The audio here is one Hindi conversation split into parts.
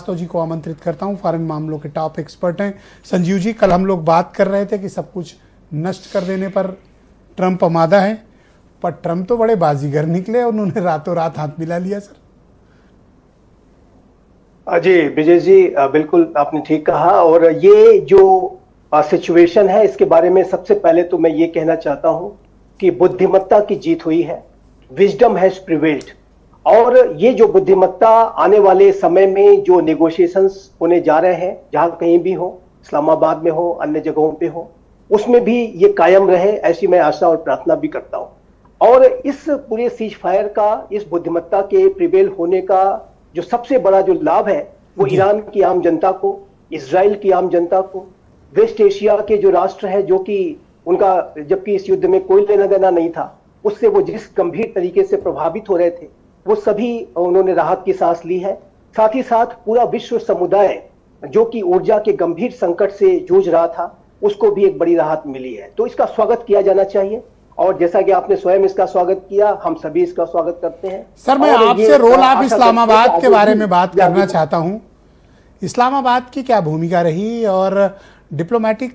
श्रीवास्तव जी को आमंत्रित करता हूं, फॉरेन मामलों के टॉप एक्सपर्ट हैं। संजीव जी, कल हम लोग बात कर रहे थे कि सब कुछ नष्ट कर देने पर ट्रंप आमादा है, पर ट्रंप तो बड़े बाजीगर निकले, उन्होंने रातों रात हाथ मिला लिया। सर जी ब्रिजेश जी, बिल्कुल आपने ठीक कहा। और ये जो सिचुएशन है, इसके बारे में सबसे पहले तो मैं ये कहना चाहता हूं कि बुद्धिमत्ता की जीत हुई है, विजडम हैज प्रिवेल्ड। और ये जो बुद्धिमत्ता आने वाले समय में जो नेगोशिएशंस होने जा रहे हैं, जहां कहीं भी हो, इस्लामाबाद में हो, अन्य जगहों पे हो, उसमें भी ये कायम रहे, ऐसी मैं आशा और प्रार्थना भी करता हूं। और इस पूरे सीज फायर का, इस बुद्धिमत्ता के प्रिवेल होने का जो सबसे बड़ा जो लाभ है, वो ईरान की आम जनता को, इजराइल की आम जनता को, वेस्ट एशिया के जो राष्ट्र है, जो कि उनका जबकि इस युद्ध में कोई लेना देना नहीं था, उससे वो जिस गंभीर तरीके से प्रभावित हो रहे थे, वो सभी उन्होंने राहत की सांस ली है। साथ ही साथ पूरा विश्व समुदाय जो कि ऊर्जा के गंभीर संकट से जूझ रहा था, उसको भी एक बड़ी राहत मिली है। तो इसका स्वागत किया जाना चाहिए, और जैसा कि आपने स्वयं इसका स्वागत किया, हम सभी इसका स्वागत करते हैं। सर, मैं आपसे रोल ऑफ इस्लामाबाद के बारे में बात करना चाहता हूं। इस्लामाबाद की क्या भूमिका रही और डिप्लोमेटिक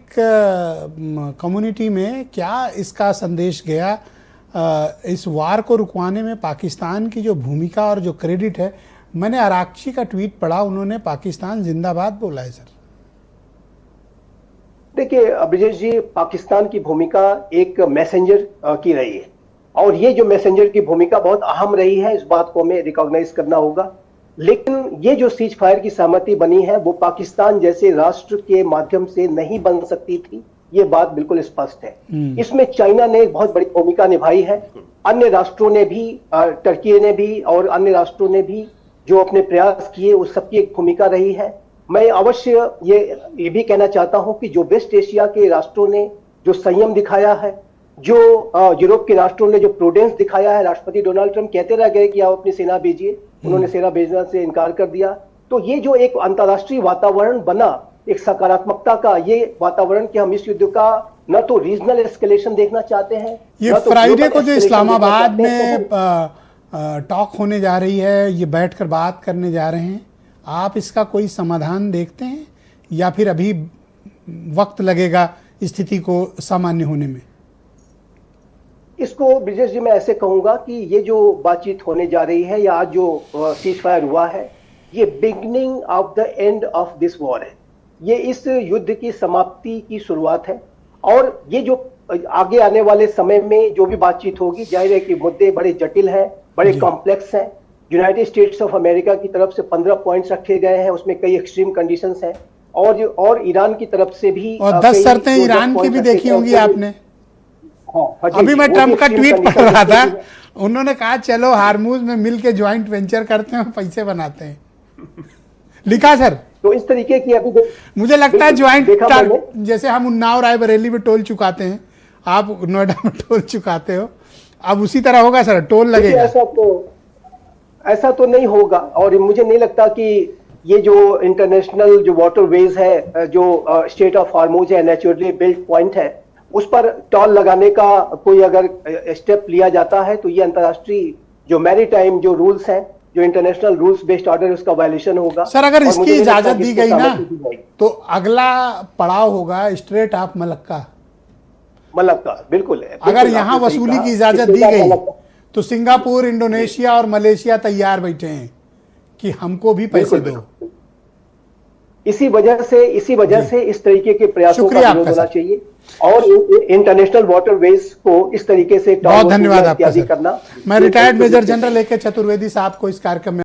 कम्युनिटी में क्या इसका संदेश गया? इस वार को रुकवाने में पाकिस्तान की जो भूमिका और जो क्रेडिट है, मैंने आराक्ची का ट्वीट पढ़ा, उन्होंने पाकिस्तान जिंदाबाद बोला है। सर देखिए ब्रिजेश जी, पाकिस्तान की भूमिका एक मैसेंजर की रही है, और ये जो मैसेंजर की भूमिका बहुत अहम रही है, इस बात को हमें रिकॉग्नाइज करना होगा। लेकिन ये जो सीज फायर की सहमति बनी है, वो पाकिस्तान जैसे राष्ट्र के माध्यम से नहीं बन सकती थी, ये बात बिल्कुल स्पष्ट है। इसमें चाइना ने एक बहुत बड़ी भूमिका निभाई है, अन्य राष्ट्रों ने भी, टर्की ने भी और अन्य राष्ट्रों ने भी जो अपने प्रयास किए, उस सबकी एक भूमिका रही है। मैं अवश्य ये भी कहना चाहता हूं कि जो वेस्ट एशिया के राष्ट्रों ने जो संयम दिखाया है, जो यूरोप के राष्ट्रों ने जो प्रूडेंस दिखाया है, राष्ट्रपति डोनाल्ड ट्रंप कहते रह गए कि आप अपनी सेना भेजिए, उन्होंने सेना भेजना से इनकार कर दिया। तो ये जो एक अंतर्राष्ट्रीय वातावरण बना, एक सकारात्मकता का ये वातावरण कि हम इस युद्ध का न तो रीजनल एस्केलेशन देखना चाहते हैं, ये फ्राइडे को जो इस्लामाबाद में टॉक होने जा रही है, ये बैठकर बात करने जा रहे हैं, आप इसका कोई समाधान देखते हैं या फिर अभी वक्त लगेगा स्थिति को सामान्य होने में? इसको ब्रिजेश जी मैं ऐसे कहूंगा कि ये जो बातचीत होने जा रही है, या आज जो सीज फायर हुआ है, ये beginning of the end of this war है। ये इस युद्ध की समाप्ति की शुरुआत है, और ये जो आगे आने वाले समय में जो भी बातचीत होगी, जाहिर है कि मुद्दे बड़े जटिल हैं, बड़े कॉम्प्लेक्स हैं। यूनाइटेड स्टेट्स ऑफ अमेरिका की तरफ से 15 पॉइंट्स रखे गए हैं, उसमें कई एक्सट्रीम कंडीशंस हैं, और ईरान की तरफ से भी, और 10 शर्तें ईरान की भी देखी होंगी आपने। अभी मैं ट्रंप का ट्वीट पढ़ रहा था, उन्होंने कहा चलो हार्मूज में मिलके ज्वाइंट वेंचर करते हैं और पैसे बनाते हैं, लिखा। सर तो इस तरीके की अभी मुझे लगता है ज्वाइंट, जैसे हम उन्नाव रायबरेली में टोल चुकाते हैं, आप नोएडा में टोल चुकाते हो, अब उसी तरह होगा सर, टोल लगेगा। ऐसा तो नहीं होगा, और मुझे नहीं लगता कि ये जो इंटरनेशनल जो वाटरवेज है, जो स्टेट ऑफ हार्मूज है, नेचुरली बिल्ट पॉइंट है, उस पर टोल लगाने का कोई अगर स्टेप लिया जाता है, तो ये अंतर्राष्ट्रीय जो मैरीटाइम जो रूल्स हैं, जो इंटरनेशनल रूल्स बेस्ड ऑर्डर, उसका वायलेशन होगा। सर अगर इसकी इजाजत दी गई ना, तो अगला पड़ाव होगा स्ट्रेट ऑफ मलक्का। बिल्कुल है। अगर यहाँ वसूली की इजाजत दी गई, तो सिंगापुर, इंडोनेशिया और मलेशिया तैयार बैठे हैं कि हमको भी पैसे दो। इसी वजह से इस तरीके के प्रयासों का विरोध होना चाहिए, और इंटरनेशनल वाटरवेज को इस तरीके से बहुत धन्यवाद आपका करना। मैं retired major general AK Chaturvedi साहब को इस कार्यक्रम में